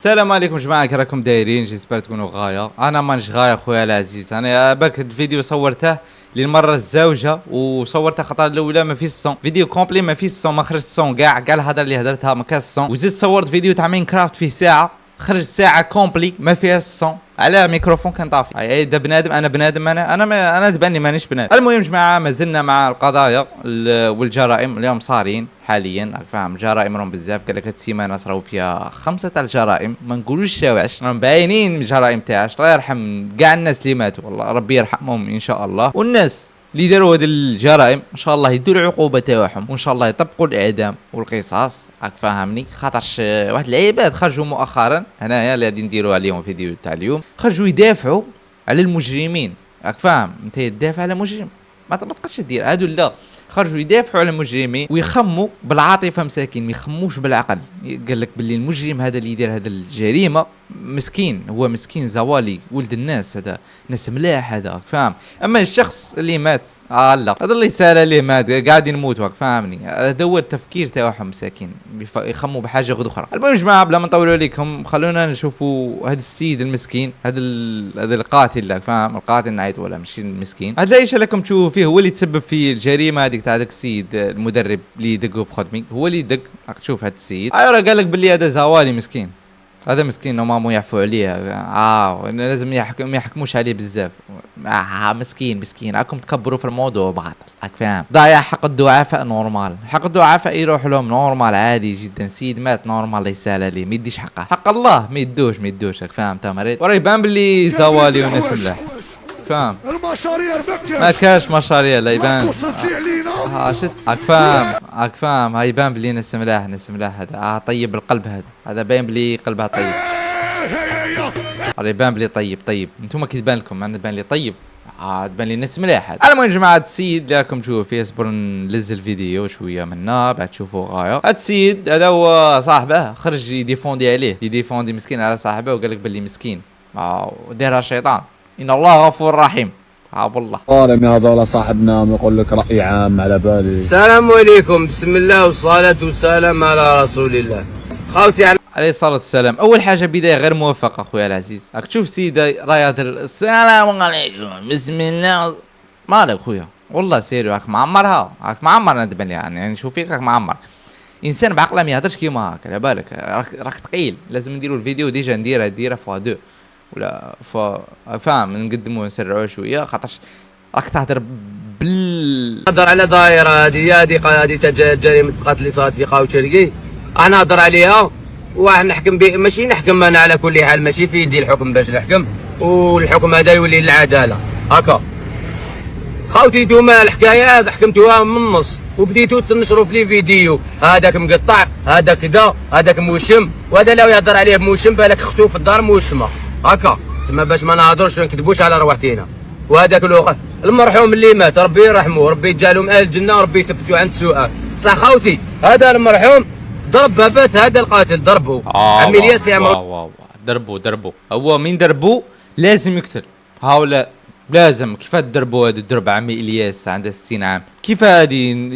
السلام عليكم جماعه، كي راكم دايرين؟ جيسبر تكونوا غايه. انا مانيش غايه خويا العزيز، انا باك الفيديو صورته للمره الزوجه وصورته خطره الاولى ما فيش الصون، فيديو كومبلي ما فيش الصون، ما خرج الصون كاع الهضره اللي هدرتها ما كاش الصون. وزدت صورت فيديو تاع مين كرافت فيه ساعه، خرج ساعه كومبلي ما فيها الصون على ميكروفون كان طافي. اي ده بنادم، انا بنادم، انا تباني مانيش بنادم. المهم جماعه ما زلنا مع القضايا والجرائم اليوم صارين حاليا، راك فاهم؟ جرائم راهم بزاف، قال لك هاد السيمانه صراو فيها 5 تاع الجرائم، ما نقولوش شواش، راهم باينين الجرائم تاعش. الله يرحم كاع الناس اللي ماتوا، والله ربي يرحمهم ان شاء الله، والناس اللي داروا هاد الجرائم ان شاء الله يدوا العقوبه تاعهم، وان شاء الله يطبقوا الاعدام والقصاص، راك فاهمني؟ خاطرش واحد العباد خرجوا مؤخرا هنايا اللي غادي نديروا عليهم فيديو تاع اليوم، خرجوا يدافعوا على المجرمين، راك فاهم؟ انت تدافع على مجرم ما تقدرش دير هادو، لا خرجوا يدافعوا على المجرمين ويخموا بالعاطفه مساكين، ما يخموش بالعقل. قال لك باللي المجرم هذا اللي يدير هذا الجريمه مسكين، هو مسكين زوالي ولد الناس، هذا ناس ملاح هذا، فاهم؟ اما الشخص اللي مات لا، هذا اللي سال عليه مات قاعد يموت، فاهمني؟ هذا هو التفكير تاعهم مساكين، يخموا بحاجه غير اخرى. المهم جماعه بلا ما نطولوا عليكم، خلونا نشوفوا هذا السيد المسكين، هذا القاتل، فاهم؟ القاتل نعيط ولا ماشي المسكين هذا، ايش لكم تشوفوا فيه هو اللي تسبب في الجريمه هذيك تاع ذاك السيد المدرب اللي دقوا بخدمي، هو اللي دق. راك تشوف هذا السيد راه قال لك باللي هذا زوالي مسكين، هذا مسكين ومامو يعفوا عليه، لازم ما يحكموش عليه بزاف. مسكين راكم تكبروا في الموضوع باطل، راك فاهم؟ ضايع حق الضعفاء نورمال، حق الضعفاء يروح لهم نورمال عادي جدا، سيد مات نورمال الله يسهل عليه، ما يديش حقه، حق الله ما يدوش، راك فاهم؟ تا مريض وراه يبان باللي زوالي وناس ملاح، فاهم؟ ما كاش مشاريع لا يبان شت، راك فاهم؟ هاي يبان بلي ناس ملاح هذا طيب القلب، هذا باين بلي قلبها طيب، يبان بلي طيب انتوما كي تبان لكم، انا تبان لي طيب، تبان لي ناس ملاح هذا. المهم جماعه السيد اللي راكم تشوفوا فيه، اصبر نلز الفيديو شويه منا بعد تشوفوا غايه. هذا السيد هذا هو صاحبه خرج يديفوندي عليه، يديفوندي مسكين على صاحبه، وقال لك بلي مسكين ودارها شيطان، ان الله غفور رحيم. والله ظالم هذول صاحبنا يقول لك رأي عام على بالي. السلام عليكم، بسم الله والصلاة والسلام على رسول الله. خوتي عليه الصلاة والسلام. أول حاجة بداية غير موفقة أخويا العزيز، راك تشوف سيدة راهي السلام عليكم بسم الله، مالك خويا؟ والله سيريو راك معمرها، راك معمر، أنا تبان لي يعني نشوف فيك راك معمر، إنسان بعقله ما يهدرش كيما هاك، على بالك راك ثقيل، لازم نديرو الفيديو ديجا نديرها فوا 2 ولا فاهم، نقدموه نسرعوه شويه، خاطرش راك تهدر نهضر على دايره هذه جريمه القتل اللي صارت في قاو شرقي، انا نهضر عليها ونحكم ماشي نحكم انا على كل حال، ماشي في يدي الحكم باش نحكم، والحكم هذا يولي للعداله هكا. خوتي نتوما الحكايه حكمتوها من النص وبديتوا تنشروا في لي فيديو، هذاك مقطع، هذا كذا، هذاك موشم، وهذا لو يهضر عليه موشم بالك اختو في الدار موشمه هكا، تما باش ما نهضرش ونكذبوش على رواحتينا. وهذاك الاخر المرحوم اللي مات ربي يرحمه، ربي يجعلهم اهل الجنه، وربي يثبتوا عند السؤال. صح خوتي؟ هذا المرحوم ضرب بابات هذا القاتل، ضربه عمي الياس في عمره، ضربوا هو مين ضربوه لازم يقتل، هؤلاء لازم. كيف تضربوا هذا الضرب عمي الياس عنده 60 عام؟ كيف هذه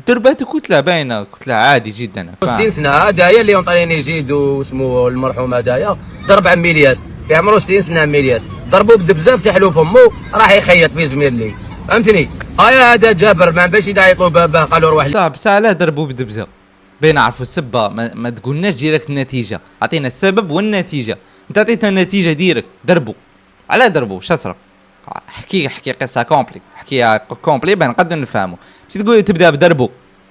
ضربات كتله باينه، كتله عادي جدا 60 سنه. هدايا اللي طالعين يزيد واسمه المرحوم هدايا ضرب عمي الياس في عمره 60 سنه، عمي الياس ضربوه بالدبزه، فتح له فمه راح يخيط في زميلي، فهمتني؟ هذا جابر ما باش يعيطوا باباه، قالوا روح صعب ساعه ضربوه بالدبزه، بين عرفوا السبه، ما تقولناش ديريكت النتيجه، عطينا السبب والنتيجه، انت عطيتنا النتيجه ديريكت ضربوا. على ضربوا شسرة؟ احكي قصه كومبلي، احكيها كومبلي بان نقدر نفهموا، مش تقول تبدا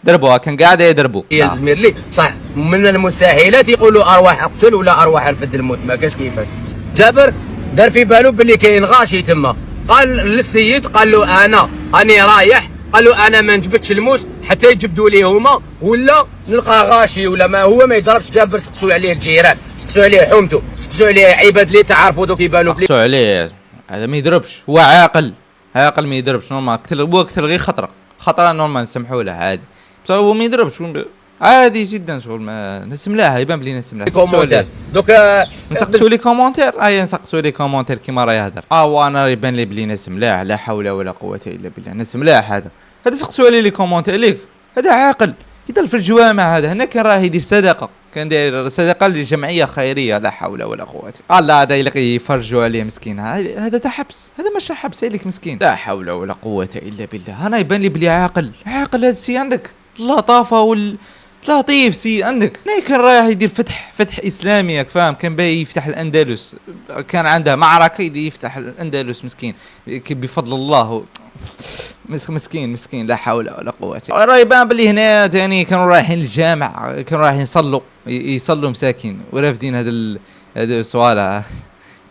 ضربوا كان قاعد يضربوا. يا زميلي صح، من المستحيلات يقولوا ارواح اقتل ولا ارواح الفد الموت، ما كاش كيفاش. جابر دار في بالو باللي كاين غاشي تما، قال للسيد، قال له اني رايح، قال له انا ما نجبدش الموس حتى يجبدوا لي هما، ولا نلقى غاشي ولا ما هو ما يضربش. جابر سقسوا عليه الجيران، سقسوا عليه حومته، سقسوا عليه عباد اللي تعرفوا دوك يبانوا سقسوا عليه، هذا ما يضربش، هو عاقل ما يضربش نورمال، قتل غير خطره نورمال نسمحوا له عادي، بس هو ما يضربش عادي جدا، شغل ما ناس ملاح، يبان بلي ناس ملاح. دوك نسقسوا لي كومونتير، نسقسوا لي كومونتير كيما راه يهضر، وانا يبان لي بلي ناس ملاح، لا حول ولا قوه الا بالله، ناس ملاح هذا سقسوا لي كومونتير ليك، هذا عاقل يضل في الجوامع، هذا هنا كان راه يدير صدقه، كان داير صدقه لجمعيه خيريه، لا حول ولا قوه. قال لا هذا يلقي يفرجوا عليه مسكين، هذا تاع حبس، هذا مش حبس لك مسكين، لا حول ولا قوه الا بالله. انا يبان لي بلي عاقل هذا السي عندك اللطافه لطيف سي عندك. كان رايح يدير فتح اسلامي ياك فاهم، كان باي يفتح الاندلس، كان عنده معركه يفتح الاندلس مسكين بفضل الله. مسكين لا حول ولا قوه. راه يبان بلي هنا ثاني كانوا رايحين للجامع، كانوا رايحين يصلوا مساكين ورافدين هذا السؤال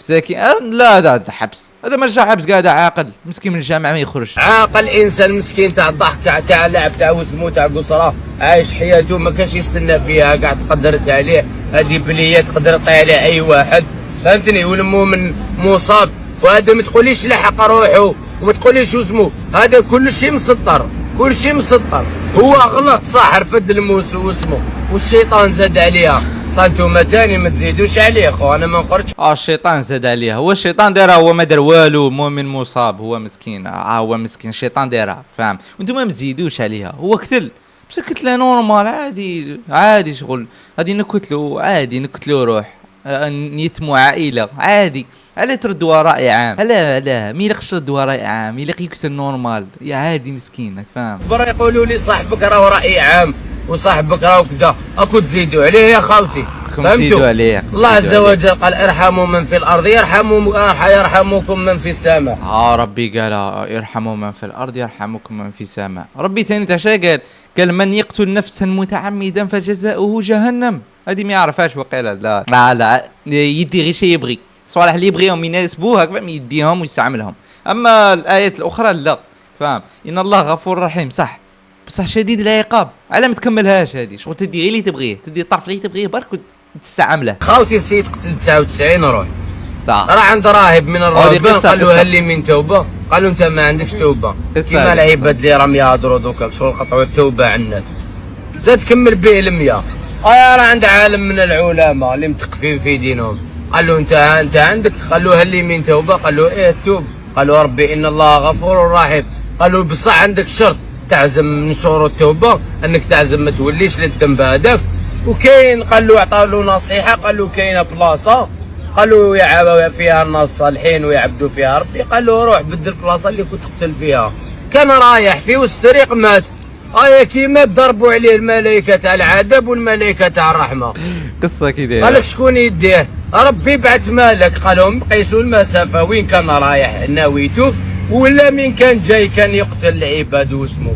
مساكين. لا هذا حبس، هذا مش حبس، قاعد عاقل مسكين من الجامعه ما يخرج. عاقل انسان مسكين تاع الضحك تاع اللعب تاع وسمو تاع قصره، عايش حياته ما كانش يستنى فيها، قاعد قدرت عليه. هذه بليه تقدر عليه اي واحد فهمتني، والمؤمن مصاب. وهذا ما تقوليش لحق روحه وما تقوليش وسمو، هذا كل شيء مسطر، كل شيء مسطر. هو غلط صح، رفد الموس واسمه والشيطان زاد عليها. صانتوما تاني ما تزيدوش عليه خو، انا ما نخرجش. الشيطان زاد عليها، هو الشيطان دارها، هو ما دار والو، مؤمن مصاب، هو مسكين. هو مسكين الشيطان دارها فاهم، وانتم ما تزيدوش عليها. هو قتل بس قتله نورمال عادي شغل، هادي نقتلو عادي، نقتلو روح نيتمو عائله عادي. علاه تردوا راي عام؟ لا مي يلقش ردوا راي عام، يلقى يقتل نورمال يا عادي مسكين فاهم. برا يقولوا لي صاحبك راه راي عام وصاحبك راه كذا، اكو تزيدوا عليه يا خالتي فهمتوا عليه. الله عز وجل قال ارحموا من في الارض يرحمكم من في السماء. ربي قال ارحموا من في الارض يرحمكم من في السماء. ربي ثاني تاع قال من يقتل نفسا متعمدا فجزاؤه جهنم. هذه ما يعرفهاش وقيلا. لا يدي غير شيء يبغي، صالح اللي يبغيهم يناسبوه هكذا يديهم ويستعملهم. اما الايات الاخرى لا فاهم. ان الله غفور رحيم صح، بصح شديد العقاب. على ما تكملهاش هذه شغل، تدي غير اللي تبغيه، تدي الطرف اللي تبغيه برك وتستعمله. خاوتي السيد قتل 99 روح صح. راه عند راهب من الراهبان قالوا هل لي من توبه؟ قالوا انت ما عندكش توبه. كيما العباد اللي راهم يهضروا دوكا شغل قطعوا التوبه على الناس. زاد كمل به ال100. راه عند عالم من العلماء اللي متقفين في دينهم، قال له انت عندك؟ قال له هل لي من توبه؟ قال له ايه توب. قالوا ربي ان الله غفور رحيم. قالوا بصح عندك شرط تعزم من شروط التوبه انك تعزم ما توليش للذنب هذاك. وكاين قال له عطاو له نصيحه، قال له كاينه بلاصه قالوا يعبوا فيها الناس الصالحين ويعبدوا فيها ربي، قال له روح بدل البلاصه اللي كنت تقتل فيها. كان رايح في وسط الطريق مات. كيما ضربوا عليه الملائكه تاع العذاب والملائكه تاع الرحمه. قصه كذا. قال لك شكون يديه؟ ربي بعث مالك. قالهم قيسوا المسافه وين كان رايح ناويته ولا مين كان جاي كان يقتل العباد واسمه.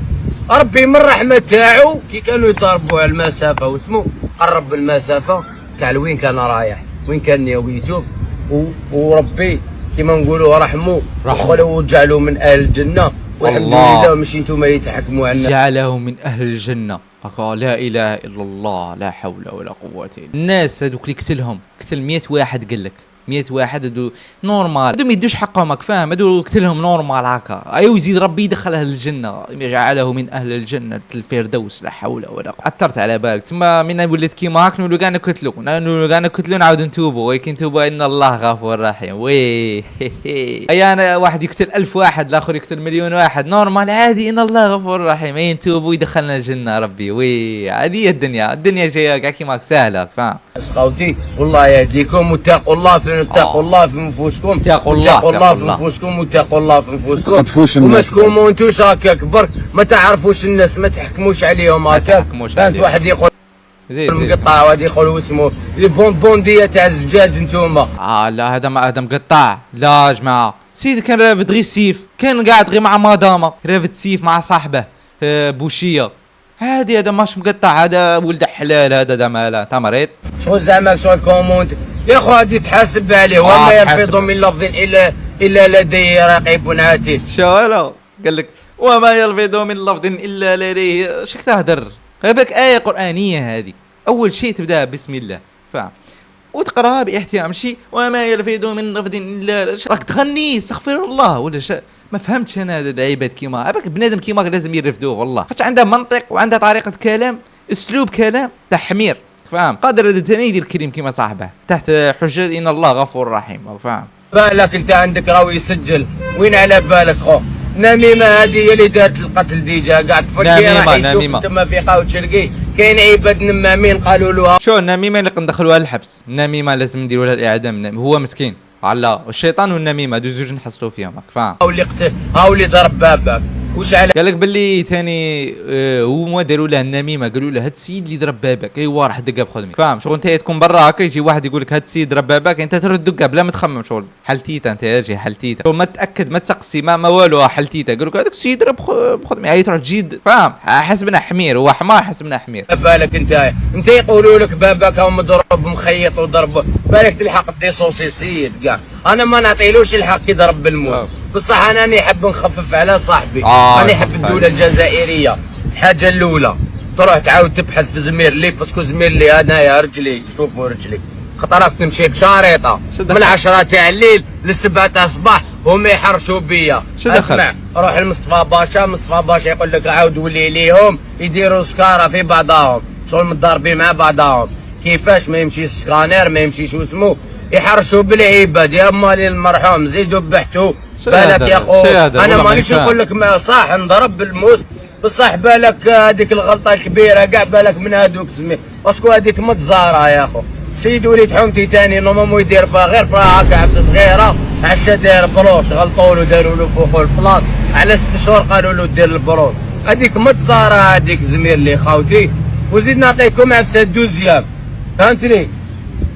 ربي من الرحمه تاعو كي كانوا يضربوا على المسافه واسمه قرب المسافه تاع وين كان رايح وين كان ناويته. وربي كيما نقولوا رحموا وجعلوا من اهل الجنه. والحمد لله ماشي نتوما اللي تحكموا عنا، جعله من اهل الجنه. لا اله الا الله، لا حول ولا قوه الا. الناس هذوك اللي قتل 100 واحد، قال لك 100 واحد هادو نورمال، هادو ما يدوش حقهم راك فاهم، هادو قتلهم نورمال هكا. يزيد ربي يدخله للجنه، جعله من اهل الجنه الفردوس، لا حول ولا قوه. اثرت على بالك تما من وليت كيما هاك نولو كاع نقتلو نعاود نتوبوا، ولكن توبوا ان الله غفور رحيم. وي انا واحد يقتل 1000 واحد، الاخر يقتل مليون واحد نورمال عادي، ان الله غفور رحيم. نتوبوا ويدخلنا الجنه ربي. وي هذه الدنيا جايه كاع كيما سهله فاهم. خوتي والله يهديكم واتقوا الله في في نفوسكم، اتقوا الله في نفوسكم واتقوا الله في نفوسكم. وما تكونوا انتوش هكاك برك ما تعرفوش الناس، ما تحكموش عليهم هكاك. فهمت؟ واحد يقول مقطع وواحد يقول اسمه البونبونديه تاع الزجاج نتوما. لا هذا مقطع. لا يا جماعه سيدي كان رافد غير السيف، كان قاعد غير مع مدامه رافد سيف مع صاحبه بوشيه. هذا ماش مقطع، هذا ولد حلال، هذا مالا انت مريض. شغل زعما شغل كومونت يا خو هادي تحاسب عليه. وما يلفظ من لفظ الا لديه رقيب عتيد. شو قال لك وما يلفظ من لفظ الا لديه. شك تهدر هذاك آية قرآنية هذه. أول شيء تبدأ بسم الله فاهم، وتقراها باحترام. شيء وما يلفظ من لفظ الا راك تغني استغفر الله ولا ما فهمتش انا هذا العباد كيما هذاك بنادم كيما لازم يرفدوه والله، حتى عنده منطق وعنده طريقة كلام، اسلوب كلام تاع حمير فاهم. قادر هذا ثاني يدير كريم كيما صاحبه تحت حجة ان الله غفور رحيم فاهم. بالك انت عندك راهو يسجل، وين على بالك خو؟ نميمه هذه هي اللي دارت القتل ديجا، قاعد تفكر راح يشوف تما في قهوه شرقي كاين عباد نمامين قالوا له شو النميمه اللي ندخلوها للحبس، النميمه لازم نديروا لها الاعدام، هو مسكين على الشيطان والنميمه هادو زوج نحصلوا فيهم راك فاهم. هاو اللي قتل، هاو اللي ضرب باباك، واش على قال لك باللي ثاني هما داروا له النميمه، قالوا له هاد السيد اللي ضرب باباك ايوا راح دقها بخدمي فاهم. شغل انت تكون برا هكا يجي واحد يقول لك هاد السيد ضرب باباك، انت ترد دقها بلا ما تخمم، شغل حلتيته انت ياجي حلتيته، شغل ما تاكد ما تسقسي ما والو حلتيته. قالوا لك هذاك السيد ضرب بخدمي، هاي تروح تجي فاهم حسبنا حمير، هو حمار حسبنا حمير. بالك انت يقولوا لك باباك هو مضروب مخيط وضرب، بالك تلحق ديسوسي سيد كاع. انا ما نعطيلوش الحق يضرب بالموت، بصح انا نحب نخفف على صاحبي. انا نحب الدوله الجزائريه. الحاجه الاولى تروح تعاود تبحث في زميرلي، باسكو زميرلي انايا رجلي، شوفوا رجلي خطرات تمشي بشريطه من 10 تاع الليل ل 7 تاع الصباح هما يحرشوا بيا. اسمع روح لمصطفى باشا، مصطفى باشا يقول لك عاود ولي ليهم يديروا سكاره في بعضهم، شغل متضاربين مع بعضهم. كيفاش ما يمشيش السكانير ما يمشيش واسمو يحرشوا بالعباد يا مالي المرحوم زيدوا بحثوا. بالك يا خو انا مانيش نقول لك ما صح نضرب بالموس، بصح بالك هذيك الغلطه الكبيره كاع بالك من هذوك زميل، باسكو هذيك متزاره يا خو. سيد وليد حومتي ثاني نورمالمون يدير فيها غير فيها هكا عفسه صغيره، عشا داير بروش غلطوا له داروا له فوق البلاط على 6 شهور قالوا له دير البروش. هذيك متزاره هذيك زميل لي خاوتي. وزيد نعطيكم عفسه دوزيام فهمتني.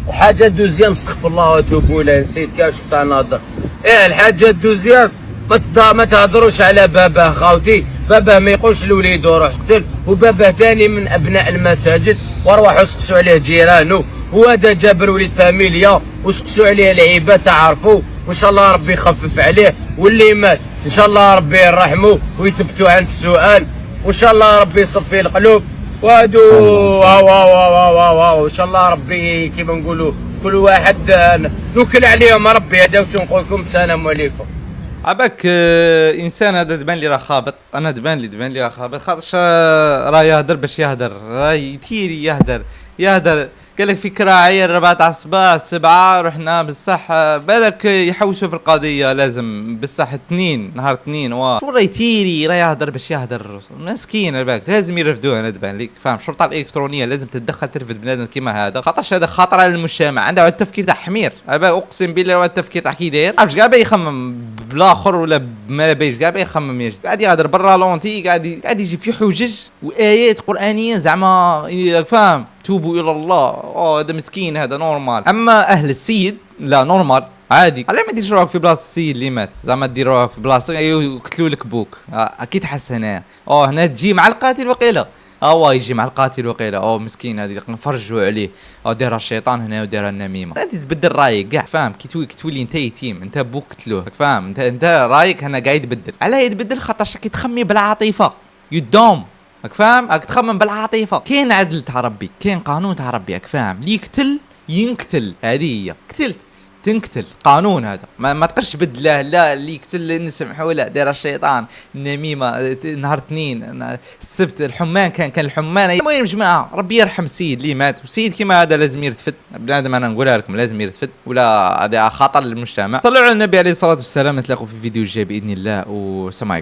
الحاجه دوزيام استغفر الله واتوب اليه نسيت كاع شفت انا نهضر. الحاجه دوزيام ما تهضروش على باباه خاوتي، باباه ما يقولش لوليدو روح قتل، وباباه ثاني من ابناء المساجد وروحوا سقسوا عليه جيرانه، وهذا جاب الوليد فاميليا وسقسوا عليه العباد تعرفوا، وان شاء الله ربي يخفف عليه، واللي مات ان شاء الله ربي يرحمه ويثبتوا عند السؤال، وان شاء الله ربي يصفي القلوب. وهادو واو ان شاء الله ربي كيما نقولوا كل واحد نوكل عليهم ربي. هذا واش نقول لكم، السلام عليكم. عباك انسان هذا تبان لي راه خابط، انا تبان لي راه خابط، خاطرش راه يهدر باش يهدر، راه يثيري يهدر. قال لك فكره عير 4 تاع الصباح 7 رحنا بصح بالك يحوسوا في القضيه، لازم بصح نهار اثنين شو راه يثيري راه يهدر باش يهدر مسكين. بالك لازم يرفدوه، انا تبان لك فاهم. الشرطه الالكترونيه لازم تتدخل ترفد بنادم كيما هذا، خاطرش هذا خطر على المجتمع، عنده التفكير تاع حمير. اقسم بالله هو التفكير تاع كي داير عرفش كاع يخمم بالاخر ولا بما بايش كاع يخمم يجد قاعد يهدر برا لونتي، قاعد يجي في حجج وايات قرانيه زعما فاهم توبوا الى الله. هذا مسكين هذا نورمال. اما اهل السيد لا نورمال عادي. علاه ما ديرش روحك في بلاصه السيد اللي مات، زعما دير روحك في بلاصه يقتلوا لك بوك. اكيد حس هنا هنا تجي مع القاتل وقيله يجي مع القاتل وقيله مسكين هذه نفرجوا عليه دايرها الشيطان هنا ودايرها النميمه. انت تبدل رايك كاع فاهم، كي تولي انت يتيم، انت بوك قتلوه فاهم، انت رايك هنا قاعد يتبدل. علاه يتبدل؟ خاطرش كي تخمي بالعاطفه يدوم راك فاهم، راك تخمم بالعاطفه. كاين عدل تاع ربي، كاين قانون تاع ربي راك فاهم، اللي يقتل ينقتل، هذه هي قتلت تنقتل قانون هذا. ما تقدرش تبدله، لا اللي يقتل نسمحوا له داير الشيطان النميمه. نهار اثنين السبت الحمان كان الحمان. المهم جماعه ربي يرحم السيد اللي مات، والسيد كيما هذا لازم يرتفد بنادم، انا نقولها لكم لازم يرتفد ولا هذا خطر للمجتمع. طلعوا على النبي عليه الصلاه والسلام. نتلاقوا في فيديو جاي باذن الله، وسلام عليكم.